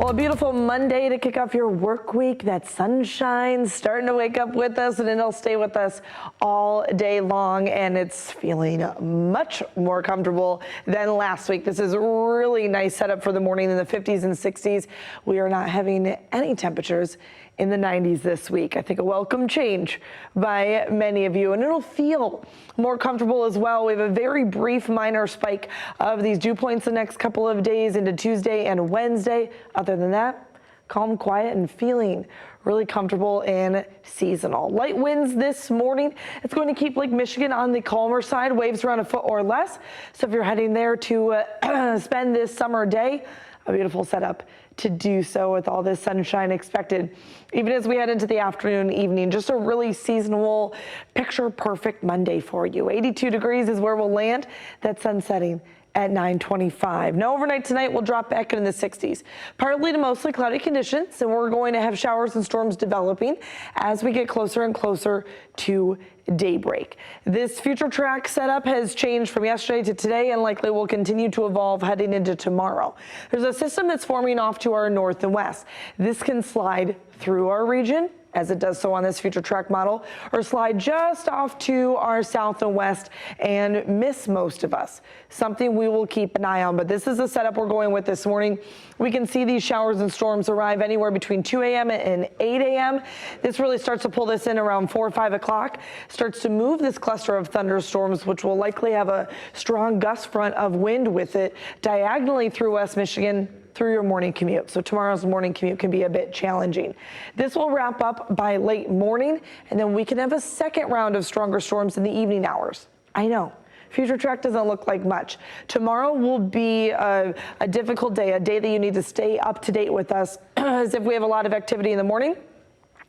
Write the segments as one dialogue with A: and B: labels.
A: Well, a beautiful Monday to kick off your work week. That sunshine starting to wake up with us, and it'll stay with us all day long, and it's feeling much more comfortable than last week. This is a really nice setup for the morning in the 50s and 60s. We are not having any temperatures in the 90s this week. I think a welcome change by many of you, and it'll feel more comfortable as well. We have a very brief minor spike of these dew points the next couple of days into Tuesday and Wednesday. Other than that, calm, quiet, and feeling really comfortable and seasonal. Light winds this morning. It's going to keep Lake Michigan on the calmer side, waves around a foot or less. So if you're heading there to spend this summer day, a beautiful setup to do so with all this sunshine expected. Even as we head into the afternoon, evening, just a really seasonal, picture perfect Monday for you. 82 degrees is where we'll land. That sun setting at 9:25. Now overnight tonight we'll drop back into the 60s. Partly to mostly cloudy conditions, and we're going to have showers and storms developing as we get closer and closer to daybreak. This future track setup has changed from yesterday to today and likely will continue to evolve heading into tomorrow. There's a system that's forming off to our north and west. This can slide through our region, as it does so on this future track model, or slide just off to our south and west and miss most of us. Something we will keep an eye on, but this is the setup we're going with this morning. We can see these showers and storms arrive anywhere between 2 a.m. and 8 a.m. This really starts to pull this in around 4 or 5 o'clock, starts to move this cluster of thunderstorms, which will likely have a strong gust front of wind with it diagonally through West Michigan through your morning commute. So tomorrow's morning commute can be a bit challenging. This will wrap up by late morning, and then we can have a second round of stronger storms in the evening hours. I know. Future track doesn't look like much. Tomorrow will be a difficult day, a day that you need to stay up to date with us, as if we have a lot of activity in the morning,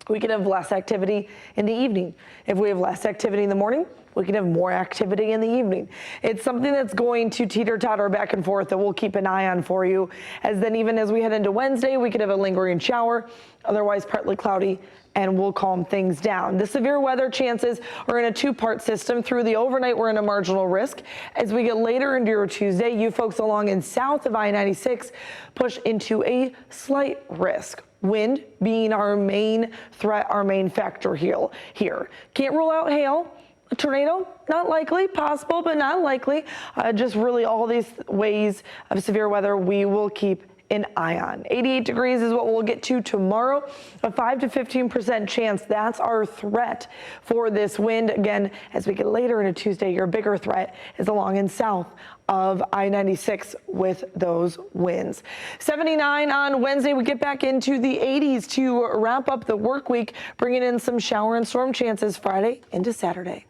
A: we can have less activity in the evening. If we have less activity in the morning, we can have more activity in the evening. It's something that's going to teeter-totter back and forth that we'll keep an eye on for you. As then even as we head into Wednesday, we could have a lingering shower, otherwise partly cloudy, and we'll calm things down. The severe weather chances are in a two-part system. Through the overnight, we're in a marginal risk. As we get later into your Tuesday, you folks along in south of I-96 push into a slight risk. Wind being our main threat, our main factor here. Can't rule out hail. A tornado, not likely, possible, but not likely. Just really all these ways of severe weather we will keep an eye on. 88 degrees is what we'll get to tomorrow. A 5 to 15% chance. That's our threat for this wind. Again, as we get later into Tuesday, your bigger threat is along and south of I-96 with those winds. 79 on Wednesday. We get back into the 80s to wrap up the work week, bringing in some shower and storm chances Friday into Saturday.